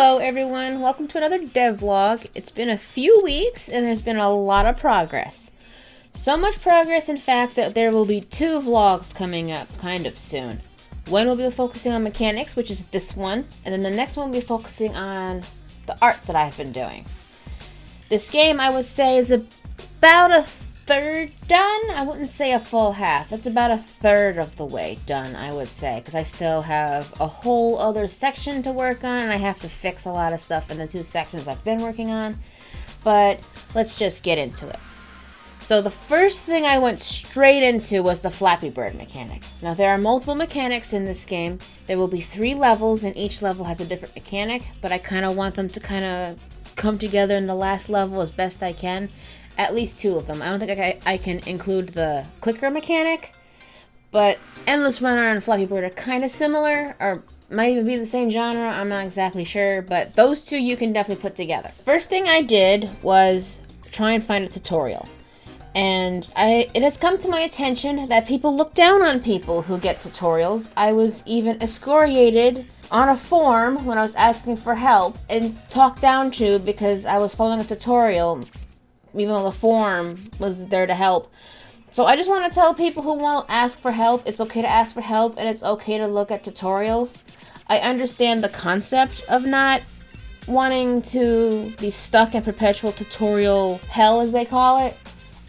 Hello everyone, welcome to another devlog. It's been a few weeks and there's been a lot of progress. So much progress in fact that there will be 2 vlogs coming up kind of soon. One will be focusing on mechanics, which is this one, and then the next one will be focusing on the art that I've been doing. This game I would say is about a third done. I wouldn't say a full half. It's about a third of the way done, I would say, because I still have a whole other section to work on and I have to fix a lot of stuff in the 2 sections I've been working on. But let's just get into it. So the first thing I went straight into was the Flappy Bird mechanic. Now there are multiple mechanics in this game. There will be 3 levels and each level has a different mechanic, but I kind of want them to kind of come together in the last level as best I can. At least 2 of them. I don't think I can include the clicker mechanic, but Endless Runner and Flappy Bird are kind of similar, or might even be the same genre, I'm not exactly sure, but those 2 you can definitely put together. First thing I did was try and find a tutorial. And it has come to my attention that people look down on people who get tutorials. I was even excoriated on a forum when I was asking for help and talked down to because I was following a tutorial, even though the forum was there to help. So I just want to tell people who want to ask for help, it's okay to ask for help and it's okay to look at tutorials. I understand the concept of not wanting to be stuck in perpetual tutorial hell, as they call it,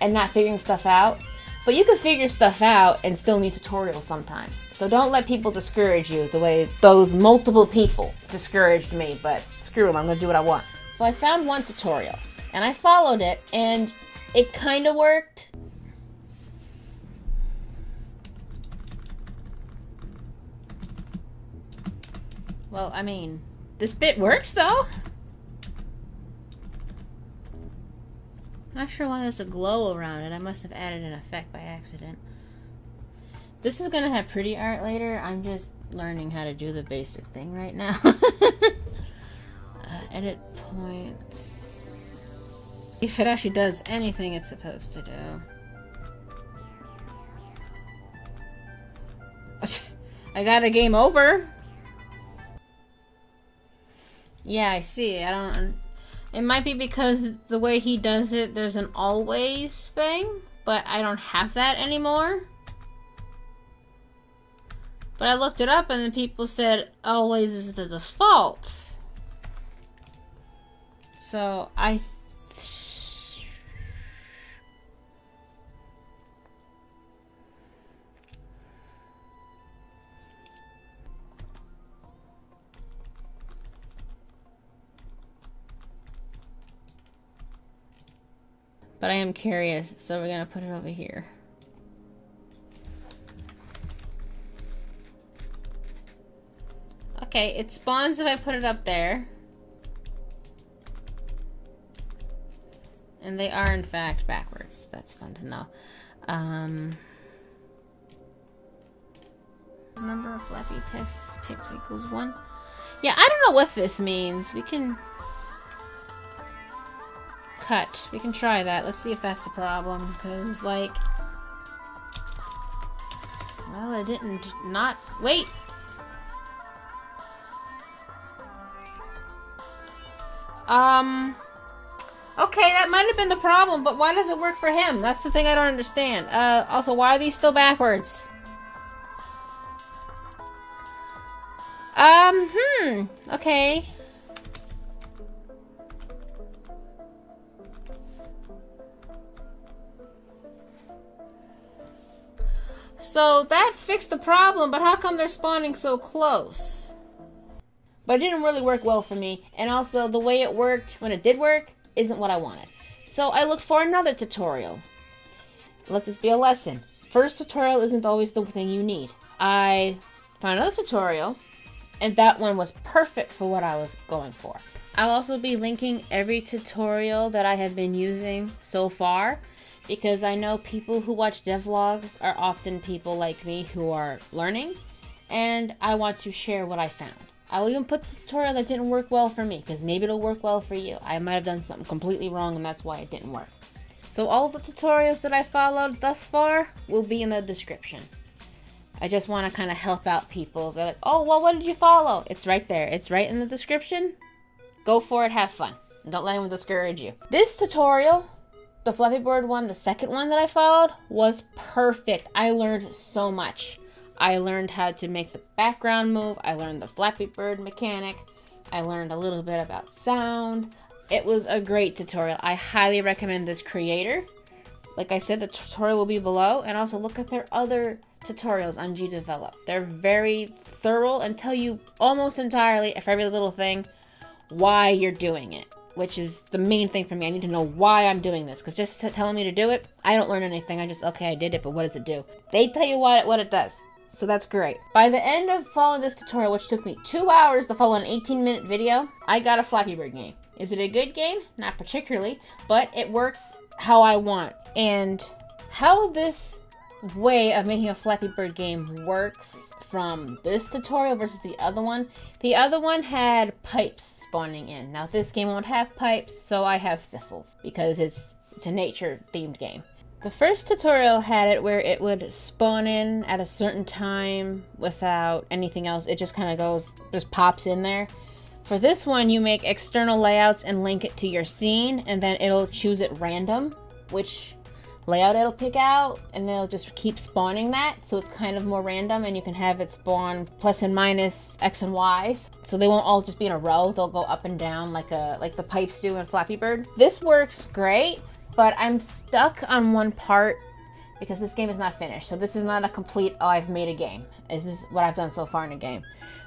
and not figuring stuff out. But you can figure stuff out and still need tutorials sometimes. So don't let people discourage you the way those multiple people discouraged me, but screw them, I'm going to do what I want. So I found one tutorial. And I followed it, and it kind of worked. Well, I mean, this bit works, though. Not sure why there's a glow around it. I must have added an effect by accident. This is going to have pretty art later. I'm just learning how to do the basic thing right now. Edit points. If it actually does anything it's supposed to do. I got a game over. Yeah, I see. It might be because the way he does it, there's an always thing, but I don't have that anymore. But I looked it up and then people said always is the default. So but I am curious, so we're gonna put it over here. Okay, it spawns if I put it up there. And they are in fact backwards. That's fun to know. Number of Flappy tests picked equals 1. Yeah, I don't know what this means. We can cut. We can try that. Let's see if that's the problem. Because, like... well, it didn't not... wait! Okay, that might have been the problem, but why does it work for him? That's the thing I don't understand. Also, why are these still backwards? Okay. So that fixed the problem, but how come they're spawning so close? But it didn't really work well for me, and also the way it worked when it did work isn't what I wanted. So I looked for another tutorial. Let this be a lesson. First tutorial isn't always the thing you need. I found another tutorial, and that one was perfect for what I was going for. I'll also be linking every tutorial that I have been using so far, because I know people who watch devlogs are often people like me who are learning, and I want to share what I found. I'll even put the tutorial that didn't work well for me, because maybe it'll work well for you. I might have done something completely wrong and that's why it didn't work. So all of the tutorials that I followed thus far will be in the description. I just want to kind of help out people. They're like, oh, well, what did you follow? It's right there. It's right in the description. Go for it, have fun. And don't let anyone discourage you. This tutorial, the Flappy Bird one, the second one that I followed, was perfect. I learned so much. I learned how to make the background move. I learned the Flappy Bird mechanic. I learned a little bit about sound. It was a great tutorial. I highly recommend this creator. Like I said, the tutorial will be below, and also look at their other tutorials on Devlog. They're very thorough and tell you almost entirely, for every little thing, why you're doing it, which is the main thing for me. I need to know why I'm doing this, because just telling me to do it, I don't learn anything. I just, okay, I did it, but what does it do? They tell you what it does. So that's great. By the end of following this tutorial, which took me 2 hours to follow an 18-minute video, I got a Flappy Bird game. Is it a good game? Not particularly, but it works how I want. And how this way of making a Flappy Bird game works from this tutorial versus the other one had pipes spawning in. Now this game won't have pipes, so I have thistles because it's a nature themed game. The first tutorial had it where it would spawn in at a certain time without anything else. It just kind of just pops in there. For this one, you make external layouts and link it to your scene, and then it'll choose it random, which layout it'll pick out, and then it'll just keep spawning that, so it's kind of more random, and you can have it spawn plus and minus X and Y, so they won't all just be in a row. They'll go up and down like the pipes do in Flappy Bird. This works great, but I'm stuck on one part because this game is not finished. So this is not a complete, oh, I've made a game. This is what I've done so far in a game.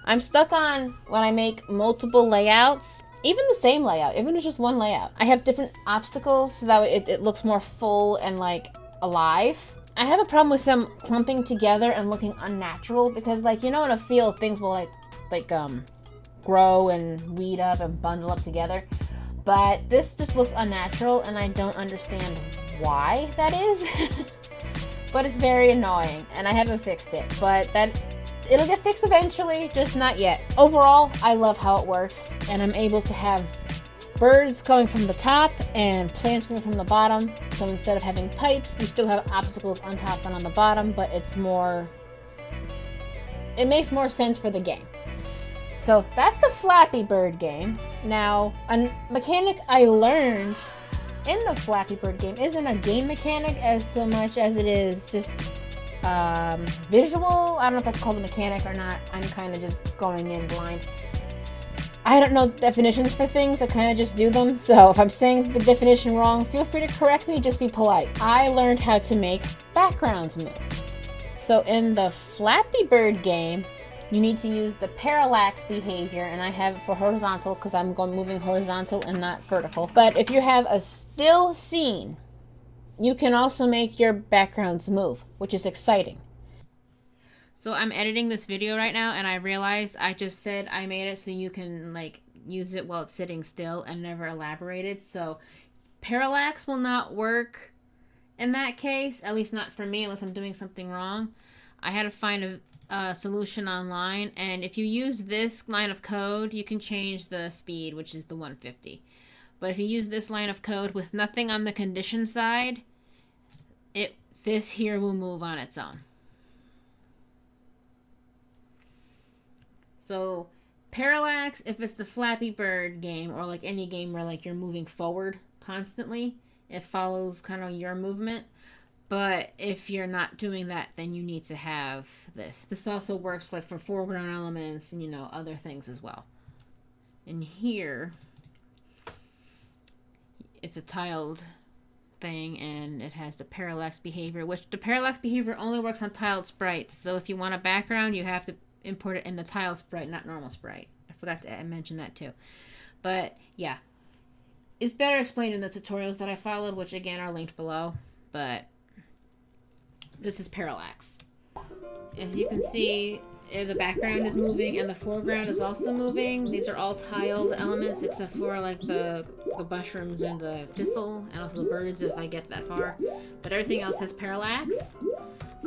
I'm stuck on when I make multiple layouts, even the same layout, even if it's just one layout. I have different obstacles so that it looks more full and like alive. I have a problem with them clumping together and looking unnatural because, like, you know, in a field things will grow and weed up and bundle up together. But this just looks unnatural and I don't understand why that is. But it's very annoying and I haven't fixed it. But it'll get fixed eventually, just not yet. Overall, I love how it works, and I'm able to have birds going from the top and plants going from the bottom. So instead of having pipes, you still have obstacles on top and on the bottom, but it makes more sense for the game. So that's the Flappy Bird game. Now, a mechanic I learned in the Flappy Bird game isn't a game mechanic as so much as it is just visual. I don't know if that's called a mechanic or not. I'm kind of just going in blind. I don't know definitions for things. I kind of just do them. So if I'm saying the definition wrong, feel free to correct me. Just be polite. I learned how to make backgrounds move. So in the Flappy Bird game, you need to use the parallax behavior, and I have it for horizontal because I'm moving horizontal and not vertical. But if you have a still scene, you can also make your backgrounds move, which is exciting. So I'm editing this video right now, and I realized I just said I made it so you can like use it while it's sitting still and never elaborated. So parallax will not work in that case, at least not for me, unless I'm doing something wrong. I had to find a solution online, and if you use this line of code, you can change the speed, which is the 150. But if you use this line of code with nothing on the condition side, this here will move on its own. So parallax, if it's the Flappy Bird game or like any game where like you're moving forward constantly, it follows kind of your movement. But if you're not doing that, then you need to have this. This also works like for foreground elements and, you know, other things as well. And here, it's a tiled thing, and it has the parallax behavior, which the parallax behavior only works on tiled sprites. So if you want a background, you have to import it in the tile sprite, not normal sprite. I forgot to mention that too. But yeah, it's better explained in the tutorials that I followed, which again are linked below. But this is parallax. As you can see, the background is moving and the foreground is also moving. These are all tiled elements except for like the mushrooms and the thistle and also the birds if I get that far. But everything else has parallax.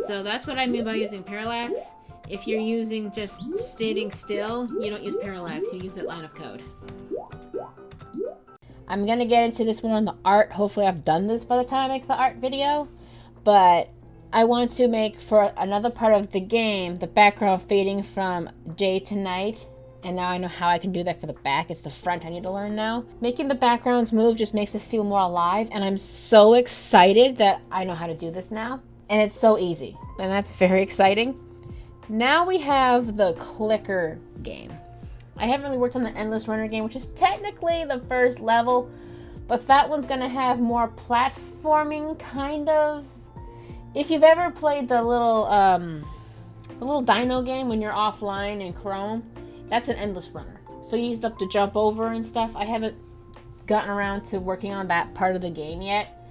So that's what I mean by using parallax. If you're using just sitting still, you don't use parallax, you use that line of code. I'm gonna get into this one on the art. Hopefully I've done this by the time I make the art video. But I want to make, for another part of the game, the background fading from day to night And now I know how I can do that for the back. It's the front I need to learn now. Making the backgrounds move just makes it feel more alive. And I'm so excited that I know how to do this now. And it's so easy. And that's very exciting. Now we have the clicker game. I haven't really worked on the endless runner game, which is technically the first level. But that one's going to have more platforming, kind of. If you've ever played the little dino game when you're offline in Chrome, that's an endless runner. So you need stuff to jump over and stuff. I haven't gotten around to working on that part of the game yet.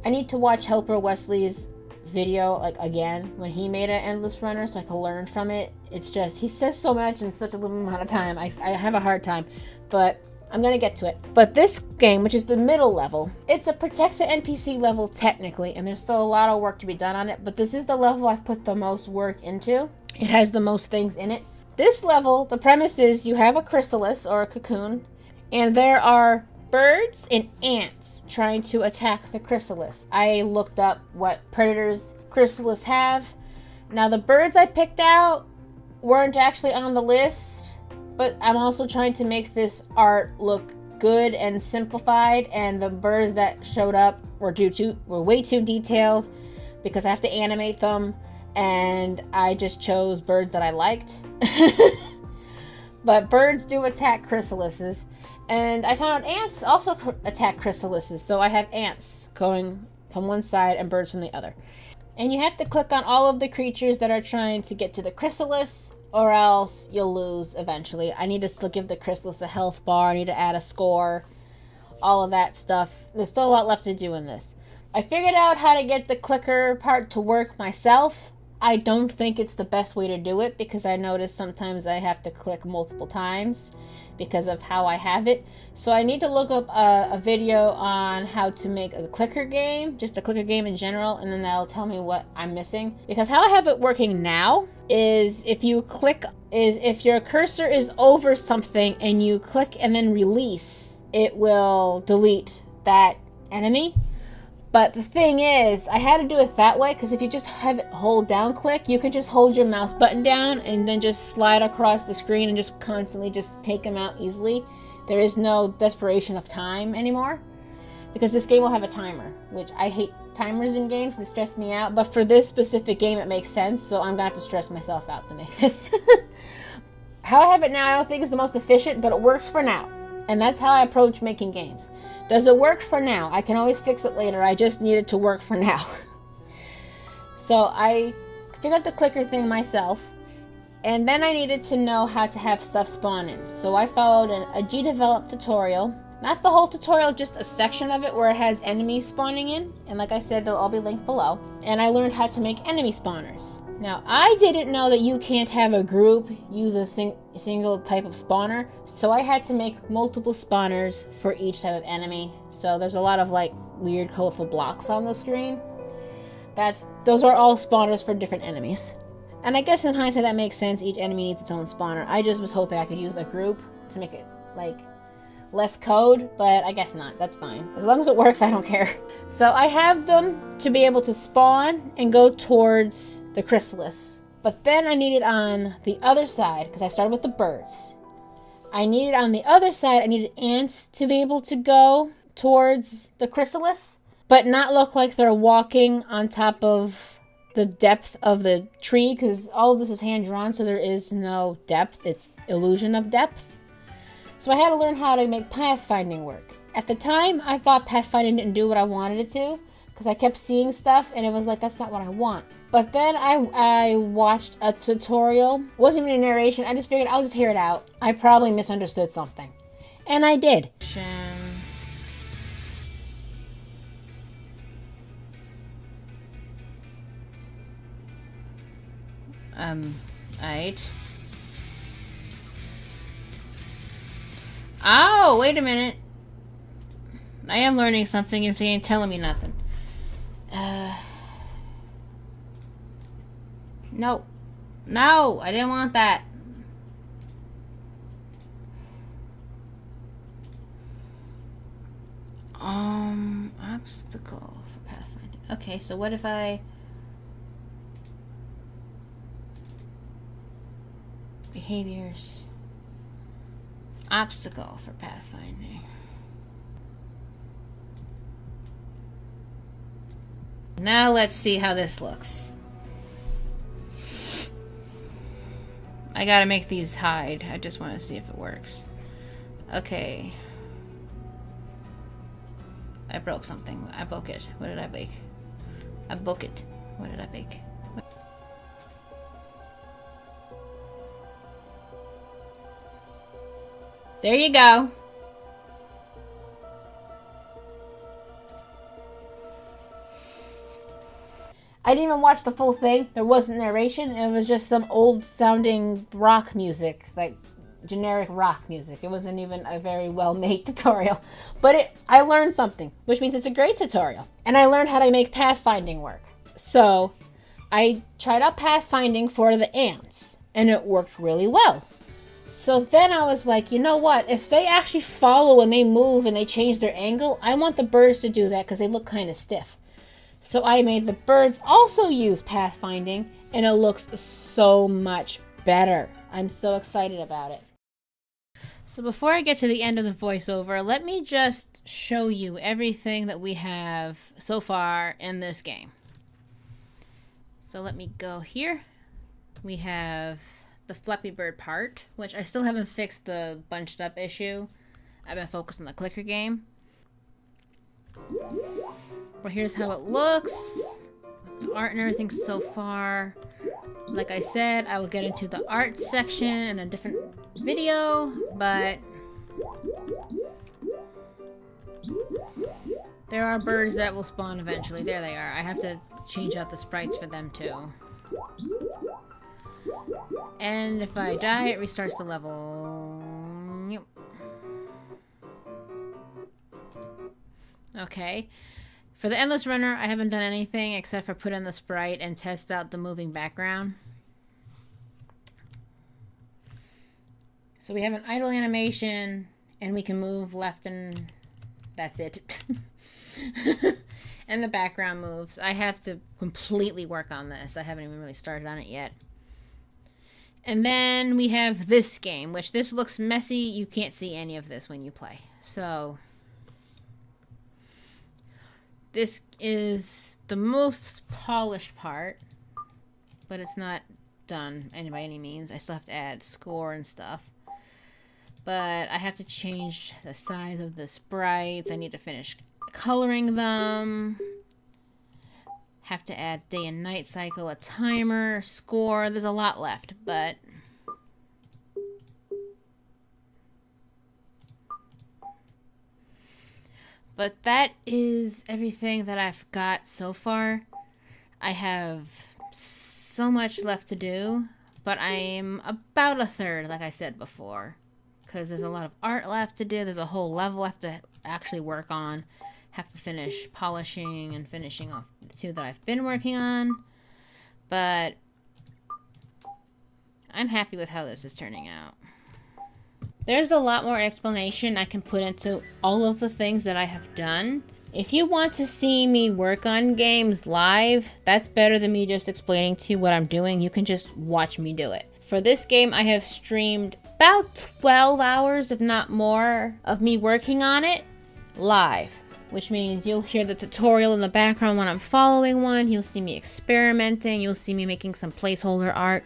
I need to watch Helper Wesley's video like again when he made an endless runner so I can learn from it. It's just he says so much in such a little amount of time. I have a hard time, but I'm gonna get to it. But this game, which is the middle level, it's a protect the NPC level technically, and there's still a lot of work to be done on it, but this is the level I've put the most work into. It has the most things in it. This level, the premise is you have a chrysalis or a cocoon, and there are birds and ants trying to attack the chrysalis. I looked up what predators chrysalis have. Now the birds I picked out weren't actually on the list, but I'm also trying to make this art look good and simplified, and the birds that showed up were way too detailed because I have to animate them, and I just chose birds that I liked. But birds do attack chrysalises, and I found out ants also attack chrysalises, so I have ants going from one side and birds from the other. And you have to click on all of the creatures that are trying to get to the chrysalis, or else you'll lose eventually. I need to still give the chrysalis a health bar, I need to add a score, all of that stuff. There's still a lot left to do in this. I figured out how to get the clicker part to work myself. I don't think it's the best way to do it because I notice sometimes I have to click multiple times because of how I have it. So I need to look up a video on how to make a clicker game, just a clicker game in general, and then that'll tell me what I'm missing. Because how I have it working now is if your cursor is over something and you click and then release, it will delete that enemy. But the thing is, I had to do it that way because if you just have it hold down click, you can just hold your mouse button down and then just slide across the screen and just constantly just take them out easily. There is no desperation of time anymore because this game will have a timer, which I hate timers in games. They stress me out. But for this specific game, it makes sense, so I'm going to have to stress myself out to make this. How I have it now, I don't think is the most efficient, but it works for now. And that's how I approach making games. Does it work for now? I can always fix it later. I just need it to work for now. So I figured out the clicker thing myself. And then I needed to know how to have stuff spawn in. So I followed a Gdevelop tutorial. Not the whole tutorial, just a section of it where it has enemies spawning in. And like I said, they'll all be linked below. And I learned how to make enemy spawners. Now, I didn't know that you can't have a group use a single type of spawner, so I had to make multiple spawners for each type of enemy. So there's a lot of like weird colorful blocks on the screen. Those are all spawners for different enemies. And I guess in hindsight that makes sense, each enemy needs its own spawner. I just was hoping I could use a group to make it like less code, but I guess not. That's fine. As long as it works, I don't care. So I have them to be able to spawn and go towards the chrysalis. But then I needed on the other side, because I started with the birds. I needed on the other side, I needed ants to be able to go towards the chrysalis, but not look like they're walking on top of the depth of the tree, because all of this is hand-drawn, so there is no depth. It's illusion of depth. So I had to learn how to make pathfinding work. At the time, I thought pathfinding didn't do what I wanted it to, because I kept seeing stuff, and it was like, that's not what I want. But then I watched a tutorial. It wasn't even a narration. I just figured I'll just hear it out. I probably misunderstood something. And I did. Alright. Oh, wait a minute. I am learning something if they ain't telling me nothing. Nope. No, I didn't want that. Obstacle for pathfinding. Okay, so what if I... Behaviors. Obstacle for pathfinding. Now let's see how this looks. I gotta make these hide. I just want to see if it works. Okay. I broke something. I broke it. What did I bake? I broke it. What did I bake? There you go. I didn't even watch the full thing. There wasn't narration. It was just some old sounding rock music, like generic rock music. It wasn't even a very well made tutorial. But I learned something, which means it's a great tutorial. And I learned how to make pathfinding work. So I tried out pathfinding for the ants, and it worked really well. So then I was like, you know what? If they actually follow and they move and they change their angle, I want the birds to do that because they look kind of stiff. So I made the birds also use pathfinding, and it looks so much better. I'm so excited about it. So before I get to the end of the voiceover, let me just show you everything that we have so far in this game. So let me go here. We have the Flappy Bird part, which I still haven't fixed the bunched up issue. I've been focused on the clicker game. Well, here's how it looks. The art and everything so far. Like I said, I will get into the art section in a different video, but there are birds that will spawn eventually. There they are. I have to change out the sprites for them too. And if I die, it restarts the level. Yep. Okay. For the Endless Runner, I haven't done anything except for put in the sprite and test out the moving background. So we have an idle animation, and we can move left and that's it. And the background moves. I have to completely work on this. I haven't even really started on it yet. And then we have this game, which this looks messy. You can't see any of this when you play. So this is the most polished part, but it's not done by any means. I still have to add score and stuff. But I have to change the size of the sprites. I need to finish coloring them. Have to add day and night cycle, a timer, score. There's a lot left, but that is everything that I've got so far. I have so much left to do, but I'm about a third, like I said before, because there's a lot of art left to do. There's a whole level I have to actually work on. Have to finish polishing and finishing off the two that I've been working on. But I'm happy with how this is turning out. There's a lot more explanation I can put into all of the things that I have done. If you want to see me work on games live, that's better than me just explaining to you what I'm doing. You can just watch me do it. For this game, I have streamed about 12 hours, if not more, of me working on it live. Which means you'll hear the tutorial in the background when I'm following one. You'll see me experimenting. You'll see me making some placeholder art.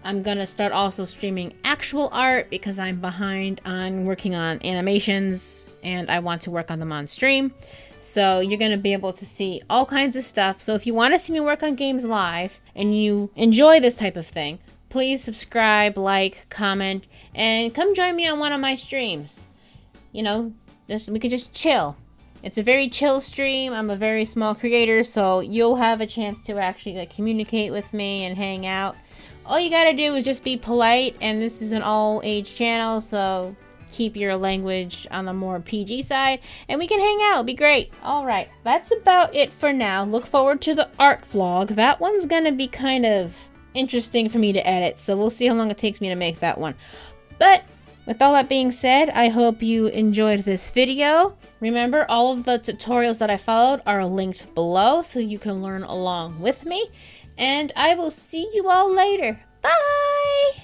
I'm gonna start also streaming actual art because I'm behind on working on animations and I want to work on them on stream. So you're gonna be able to see all kinds of stuff. So if you want to see me work on games live and you enjoy this type of thing, please subscribe, like, comment, and come join me on one of my streams. You know, we could just chill. It's a very chill stream. I'm a very small creator, so you'll have a chance to actually communicate with me and hang out. All you gotta do is just be polite, and this is an all-age channel, so keep your language on the more PG side, and we can hang out. It'll be great. Alright, that's about it for now. Look forward to the art vlog. That one's gonna be kind of interesting for me to edit, so we'll see how long it takes me to make that one. But with all that being said, I hope you enjoyed this video. Remember, all of the tutorials that I followed are linked below, so you can learn along with me. And I will see you all later. Bye!